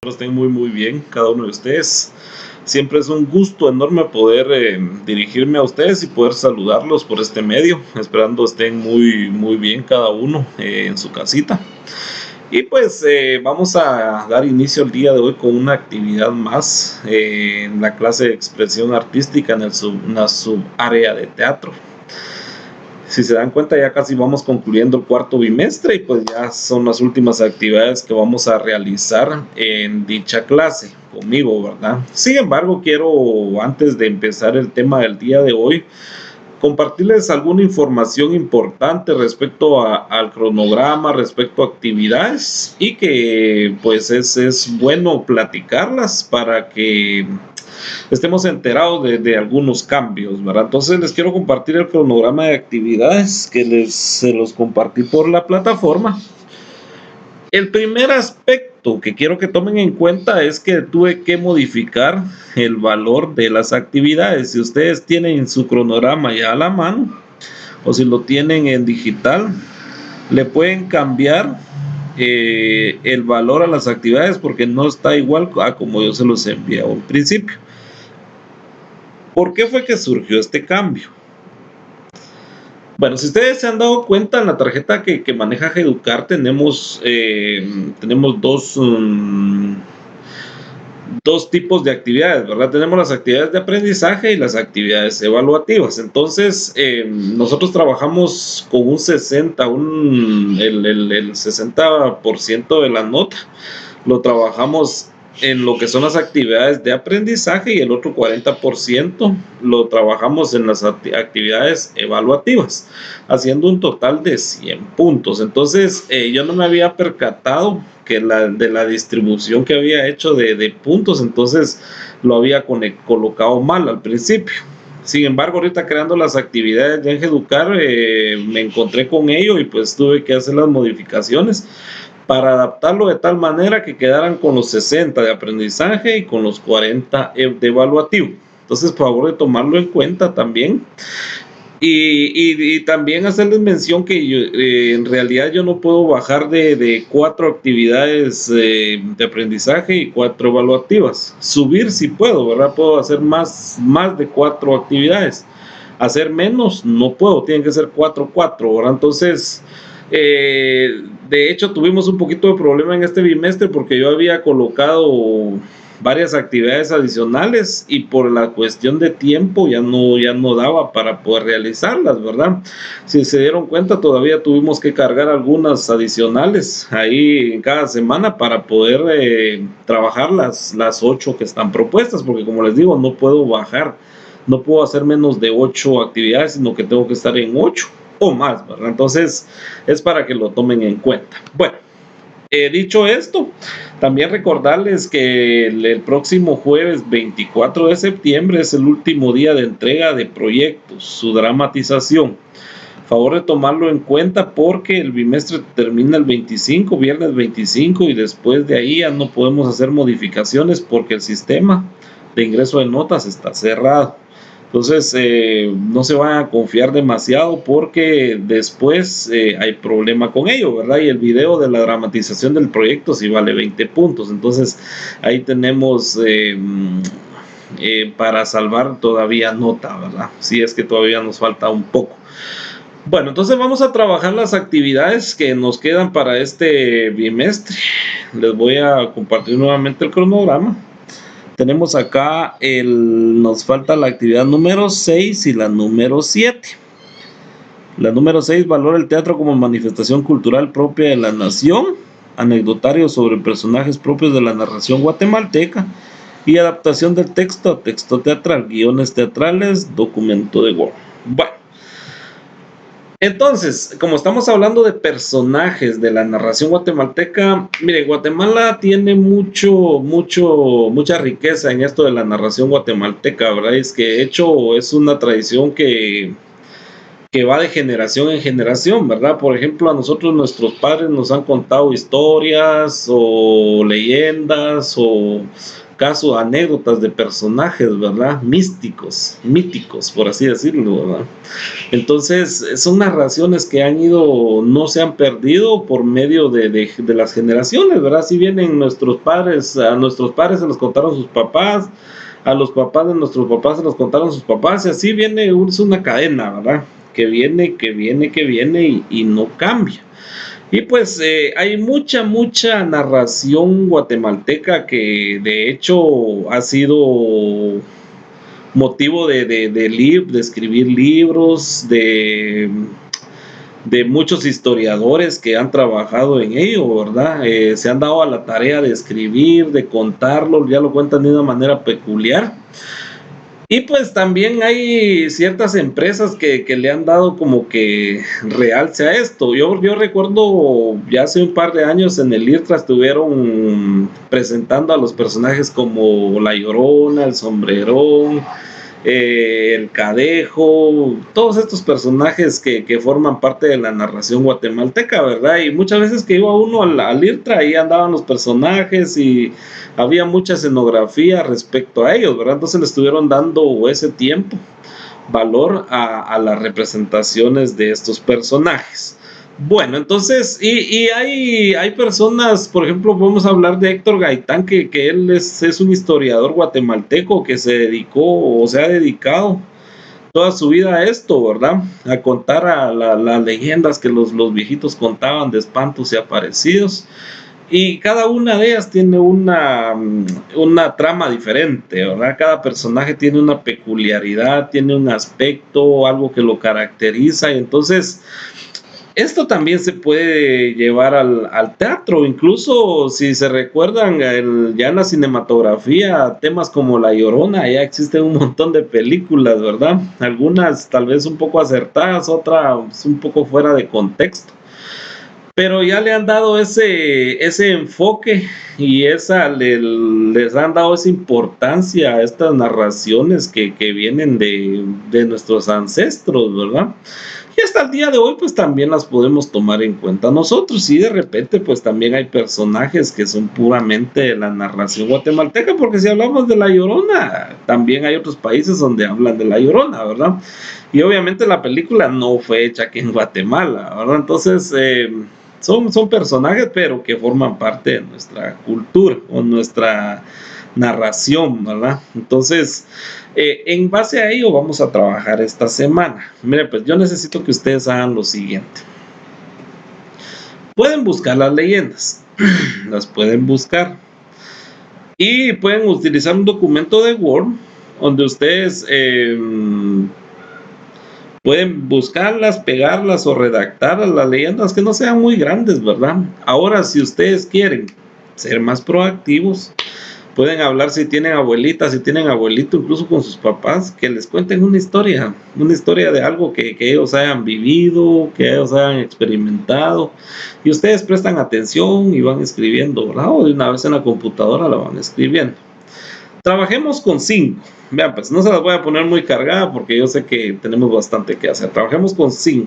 Estén muy bien cada uno de ustedes. Siempre es un gusto enorme poder dirigirme a ustedes y poder saludarlos por este medio, esperando estén muy bien cada uno en su casita. Y pues vamos a dar inicio el día de hoy con una actividad más en la clase de expresión artística en la subárea de teatro. Si se dan cuenta, ya casi vamos concluyendo el cuarto bimestre y pues ya son las últimas actividades que vamos a realizar en dicha clase conmigo, ¿verdad? Sin embargo, quiero, antes de empezar el tema del día de hoy, compartirles alguna información importante respecto al cronograma, respecto a actividades, y que pues es bueno platicarlas para que estemos enterados de algunos cambios, ¿verdad? Entonces les quiero compartir el cronograma de actividades que se los compartí por la plataforma. El primer aspecto que quiero que tomen en cuenta es que tuve que modificar el valor de las actividades. Si ustedes tienen su cronograma ya a la mano o si lo tienen en digital, le pueden cambiar el valor a las actividades porque no está igual a como yo se los envié al principio. ¿Por qué fue que surgió este cambio? Bueno, si ustedes se han dado cuenta, en la tarjeta que maneja Educar tenemos dos tipos de actividades, ¿verdad? Tenemos las actividades de aprendizaje y las actividades evaluativas. Entonces, nosotros trabajamos con un 60, el 60% de la nota lo trabajamos en lo que son las actividades de aprendizaje y el otro 40% lo trabajamos en las actividades evaluativas, haciendo un total de 100 puntos. Entonces, yo no me había percatado que de la distribución que había hecho de puntos, entonces lo había colocado mal al principio. Sin embargo, ahorita creando las actividades de Educar, me encontré con ello y pues tuve que hacer las modificaciones para adaptarlo de tal manera que quedaran con los 60 de aprendizaje y con los 40 de evaluativo. Entonces, por favor de tomarlo en cuenta también. Y también hacerles mención que en realidad yo no puedo bajar de 4 actividades de aprendizaje y 4 evaluativas. Subir sí puedo, ¿verdad? Puedo hacer más de 4 actividades. Hacer menos no puedo, tienen que ser 4, ¿verdad? Entonces, de hecho tuvimos un poquito de problema en este bimestre porque yo había colocado varias actividades adicionales y por la cuestión de tiempo ya no daba para poder realizarlas, ¿verdad? Si se dieron cuenta, todavía tuvimos que cargar algunas adicionales ahí en cada semana para poder trabajar las 8 que están propuestas, porque como les digo, no puedo bajar, no puedo hacer menos de 8 actividades, sino que tengo que estar en 8 o más, ¿verdad? Entonces es para que lo tomen en cuenta. Bueno, dicho esto, también recordarles que el próximo jueves 24 de septiembre es el último día de entrega de proyectos, su dramatización. Favor de tomarlo en cuenta porque el bimestre termina el 25, viernes 25, y después de ahí ya no podemos hacer modificaciones porque el sistema de ingreso de notas está cerrado. Entonces, no se van a confiar demasiado porque después hay problema con ello, ¿verdad? Y el video de la dramatización del proyecto sí vale 20 puntos. Entonces, ahí tenemos para salvar todavía nota, ¿verdad? Si es que todavía nos falta un poco. Bueno, entonces vamos a trabajar las actividades que nos quedan para este bimestre. Les voy a compartir nuevamente el cronograma. Tenemos acá, nos falta la actividad número 6 y la número 7. La número 6, valora el teatro como manifestación cultural propia de la nación, anecdotario sobre personajes propios de la narración guatemalteca y adaptación del texto a texto teatral, guiones teatrales, documento de Word. Bueno, entonces, como estamos hablando de personajes de la narración guatemalteca, mire, Guatemala tiene mucha riqueza en esto de la narración guatemalteca, ¿verdad? Es que de hecho es una tradición que que va de generación en generación, ¿verdad? Por ejemplo, a nosotros nuestros padres nos han contado historias o leyendas o casos, anécdotas de personajes, ¿verdad? Míticos, por así decirlo, ¿verdad? Entonces, son narraciones que no se han perdido por medio de las generaciones, ¿verdad? Si vienen nuestros padres, a nuestros padres se los contaron sus papás, a los papás de nuestros papás se los contaron sus papás, y así es una cadena, ¿verdad? Que viene y no cambia. Y pues hay mucha narración guatemalteca que de hecho ha sido motivo de escribir libros, de muchos historiadores que han trabajado en ello, ¿verdad? Se han dado a la tarea de escribir, de contarlo, ya lo cuentan de una manera peculiar. Y pues también hay ciertas empresas que le han dado como que realce a esto. Yo recuerdo ya hace un par de años en el IRTRA estuvieron presentando a los personajes como La Llorona, el Sombrerón, el Cadejo, todos estos personajes que forman parte de la narración guatemalteca, ¿verdad? Y muchas veces que iba uno al IRTRA, ahí andaban los personajes y había mucha escenografía respecto a ellos, ¿verdad? Entonces le estuvieron dando ese tiempo, valor a las representaciones de estos personajes. Bueno, entonces, y hay personas, por ejemplo, podemos hablar de Héctor Gaitán, que él es un historiador guatemalteco que se dedicó o se ha dedicado toda su vida a esto, ¿verdad? A contar las leyendas que los viejitos contaban de espantos y aparecidos. Y cada una de ellas tiene una trama diferente, ¿verdad? Cada personaje tiene una peculiaridad, tiene un aspecto, algo que lo caracteriza, y entonces esto también se puede llevar al teatro, incluso si se recuerdan ya en la cinematografía, temas como La Llorona, ya existen un montón de películas, ¿verdad? Algunas tal vez un poco acertadas, otras un poco fuera de contexto, pero ya le han dado ese enfoque y les han dado esa importancia a estas narraciones que vienen de nuestros ancestros, ¿verdad? Y hasta el día de hoy pues también las podemos tomar en cuenta nosotros, y de repente pues también hay personajes que son puramente de la narración guatemalteca, porque si hablamos de La Llorona, también hay otros países donde hablan de La Llorona, ¿verdad? Y obviamente la película no fue hecha aquí en Guatemala, ¿verdad? Entonces son personajes pero que forman parte de nuestra cultura o nuestra narración, ¿verdad? Entonces, en base a ello vamos a trabajar esta semana. Mire, pues yo necesito que ustedes hagan lo siguiente. Pueden buscar las leyendas, las pueden buscar y pueden utilizar un documento de Word donde ustedes pueden buscarlas, pegarlas o redactar las leyendas que no sean muy grandes, ¿verdad? Ahora, si ustedes quieren ser más proactivos, pueden hablar si tienen abuelitas, si tienen abuelito, incluso con sus papás, que les cuenten una historia de algo que ellos hayan vivido, que ellos hayan experimentado, y ustedes prestan atención y van escribiendo, ¿verdad? O de una vez en la computadora la van escribiendo. Trabajemos con 5. Vean, pues no se las voy a poner muy cargada porque yo sé que tenemos bastante que hacer. Trabajemos con 5.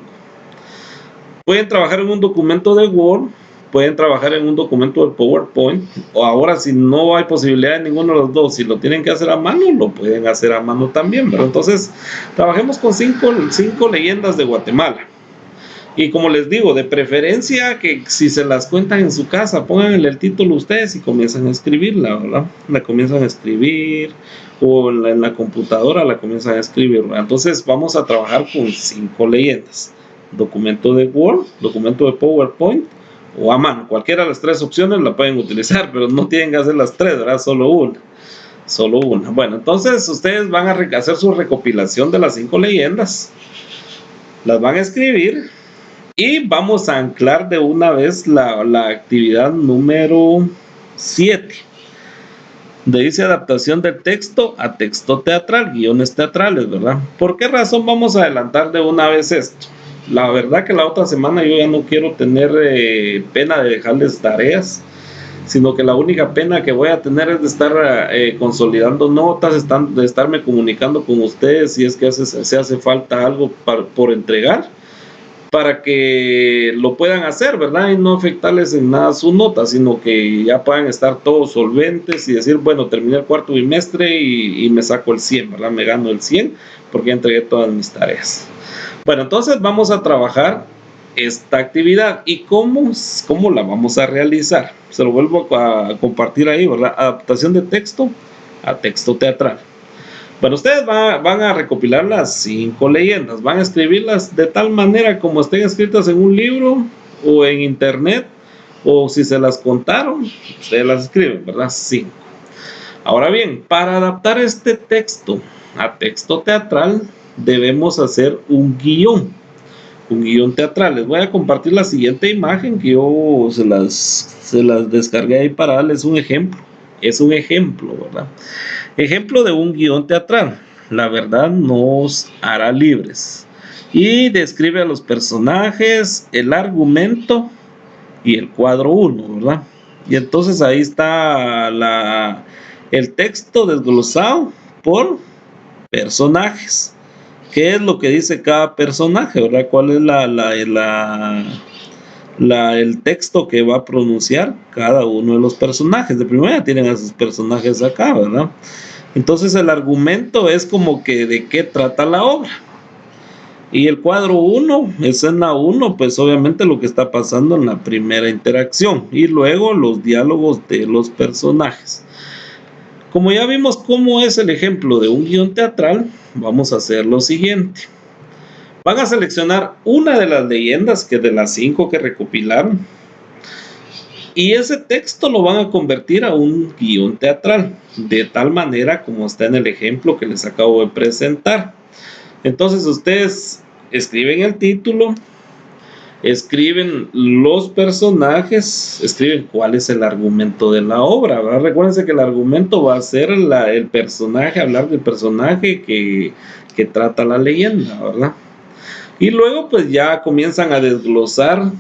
Pueden trabajar en un documento de Word, pueden trabajar en un documento de PowerPoint, o ahora si no hay posibilidad de ninguno de los dos, si lo tienen que hacer a mano, lo pueden hacer a mano también, pero entonces trabajemos con 5 leyendas de Guatemala. Y como les digo, de preferencia que si se las cuentan en su casa, pónganle el título ustedes y comienzan a escribirla, ¿verdad? La comienzan a escribir, o en la computadora la comienzan a escribir, ¿verdad? Entonces vamos a trabajar con 5 leyendas. Documento de Word, documento de PowerPoint o a mano. Cualquiera de las 3 opciones la pueden utilizar, pero no tienen que hacer las 3, ¿verdad? Solo una. Bueno, entonces ustedes van a hacer su recopilación de las 5 leyendas. Las van a escribir. Y vamos a anclar de una vez la actividad número 7. Donde dice adaptación del texto a texto teatral, guiones teatrales, ¿verdad? ¿Por qué razón vamos a adelantar de una vez esto? La verdad que la otra semana yo ya no quiero tener pena de dejarles tareas. sino que la única pena que voy a tener es de estar consolidando notas, de estarme comunicando con ustedes si es que se hace falta algo por entregar, para que lo puedan hacer, ¿verdad? Y no afectarles en nada su nota, sino que ya puedan estar todos solventes y decir, bueno, terminé el cuarto bimestre y me saco el 100, ¿verdad? Me gano el 100 porque ya entregué todas mis tareas. Bueno, entonces vamos a trabajar esta actividad. ¿Y cómo la vamos a realizar? Se lo vuelvo a compartir ahí, ¿verdad? Adaptación de texto a texto teatral. Bueno, ustedes van a recopilar las 5 leyendas, van a escribirlas de tal manera como estén escritas en un libro o en internet, o si se las contaron, ustedes las escriben, ¿verdad? 5. Ahora bien, para adaptar este texto a texto teatral, debemos hacer un guión teatral. Les voy a compartir la siguiente imagen que yo se las descargué ahí para darles un ejemplo. Es un ejemplo, ¿verdad? Ejemplo de un guión teatral. La verdad nos hará libres. Y describe a los personajes, el argumento y el cuadro 1, ¿verdad? Y entonces ahí está el texto desglosado por personajes. ¿Qué es lo que dice cada personaje, verdad? ¿Cuál es el texto que va a pronunciar cada uno de los personajes? De primera tienen a sus personajes acá, ¿verdad? Entonces el argumento es como que de qué trata la obra. Y el cuadro 1, escena 1, pues obviamente lo que está pasando en la primera interacción. Y luego los diálogos de los personajes. Como ya vimos cómo es el ejemplo de un guión teatral, vamos a hacer lo siguiente. Van a seleccionar una de las leyendas, que de las 5 que recopilaron, y ese texto lo van a convertir a un guión teatral, de tal manera como está en el ejemplo que les acabo de presentar. Entonces ustedes escriben el título, escriben los personajes, escriben cuál es el argumento de la obra, ¿verdad? Recuérdense que el argumento va a ser el personaje, hablar del personaje que trata la leyenda, ¿verdad? Y luego pues ya comienzan a desglosar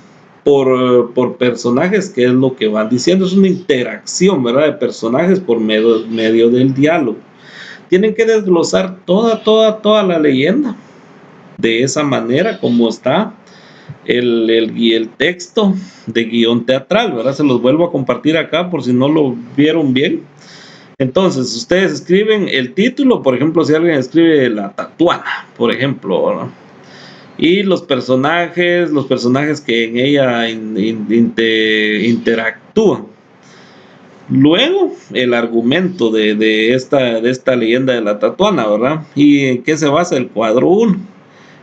por personajes, que es lo que van diciendo. Es una interacción, ¿verdad?, de personajes por medio del diálogo. Tienen que desglosar toda la leyenda de esa manera como está el texto de guión teatral, ¿verdad? Se los vuelvo a compartir acá por si no lo vieron bien. Entonces ustedes escriben el título, por ejemplo, si alguien escribe La Tatuana, por ejemplo, ¿verdad? Y los personajes que en ella interactúan. Luego el argumento de esta leyenda de la Tatuana, ¿verdad? ¿Y en qué se basa el cuadro 1?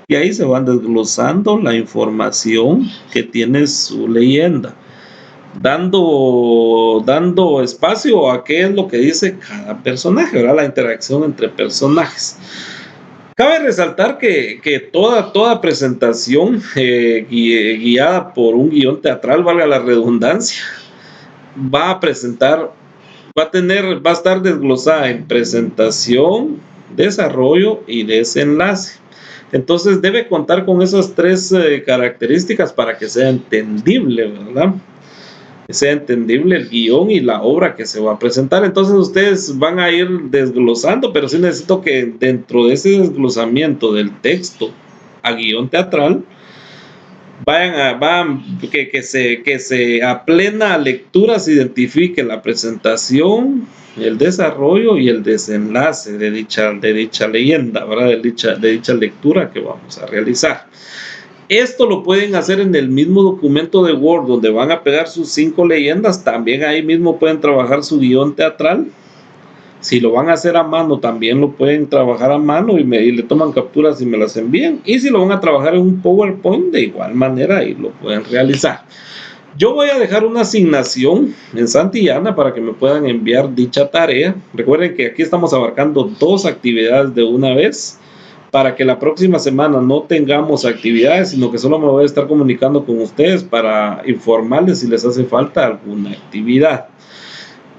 Y ahí se van desglosando la información que tiene su leyenda, dando espacio a qué es lo que dice cada personaje, ¿verdad? La interacción entre personajes. Cabe resaltar que toda presentación guiada por un guión teatral, valga la redundancia, va a estar desglosada en presentación, desarrollo y desenlace. Entonces debe contar con esas 3 características para que sea entendible, ¿verdad? Que sea entendible el guión y la obra que se va a presentar. Entonces ustedes van a ir desglosando, pero sí necesito que dentro de ese desglosamiento del texto a guión teatral que se a plena lectura se identifique la presentación, el desarrollo y el desenlace de dicha leyenda, ¿verdad? De dicha lectura que vamos a realizar. Esto lo pueden hacer en el mismo documento de Word donde van a pegar sus 5 leyendas. También ahí mismo pueden trabajar su guión teatral. Si lo van a hacer a mano, también lo pueden trabajar a mano y le toman capturas y me las envían. Y si lo van a trabajar en un PowerPoint, de igual manera ahí lo pueden realizar. Yo voy a dejar una asignación en Santillana para que me puedan enviar dicha tarea. Recuerden que aquí estamos abarcando 2 actividades de una vez, para que la próxima semana no tengamos actividades, sino que solo me voy a estar comunicando con ustedes para informarles si les hace falta alguna actividad.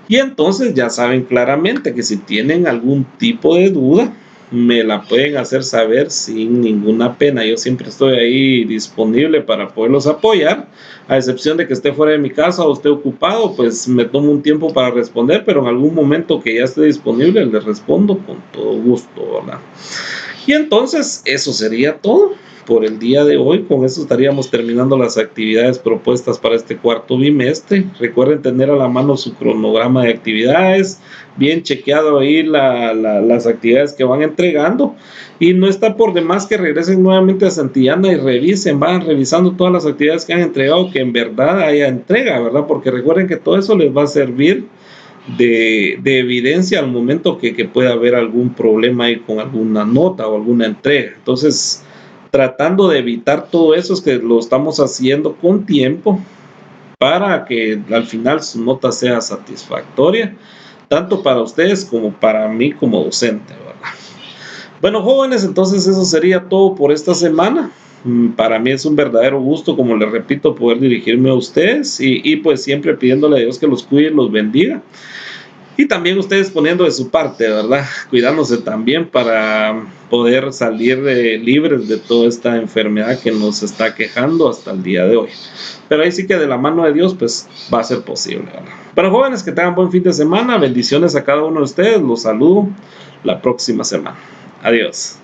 Y entonces ya saben claramente que si tienen algún tipo de duda, me la pueden hacer saber sin ninguna pena. Yo siempre estoy ahí disponible para poderlos apoyar, a excepción de que esté fuera de mi casa o esté ocupado, pues me tomo un tiempo para responder, pero en algún momento que ya esté disponible les respondo con todo gusto, ¿verdad? Y entonces eso sería todo por el día de hoy. Con eso estaríamos terminando las actividades propuestas para este cuarto bimestre. Recuerden tener a la mano su cronograma de actividades, bien chequeado ahí las actividades que van entregando, y no está por demás que regresen nuevamente a Santillana y revisen, van revisando todas las actividades que han entregado, que en verdad haya entrega, ¿verdad? Porque recuerden que todo eso les va a servir de evidencia al momento que pueda haber algún problema ahí con alguna nota o alguna entrega. Entonces, tratando de evitar todo eso, es que lo estamos haciendo con tiempo para que al final su nota sea satisfactoria, tanto para ustedes como para mí como docente, ¿verdad? Bueno, jóvenes, entonces eso sería todo por esta semana. Para mí es un verdadero gusto, como les repito, poder dirigirme a ustedes y pues siempre pidiéndole a Dios que los cuide y los bendiga. Y también ustedes poniendo de su parte, ¿verdad? Cuidándose también para poder salir libres de toda esta enfermedad que nos está quejando hasta el día de hoy. Pero ahí sí que de la mano de Dios, pues va a ser posible, ¿verdad? Pero jóvenes, que tengan buen fin de semana. Bendiciones a cada uno de ustedes. Los saludo la próxima semana. Adiós.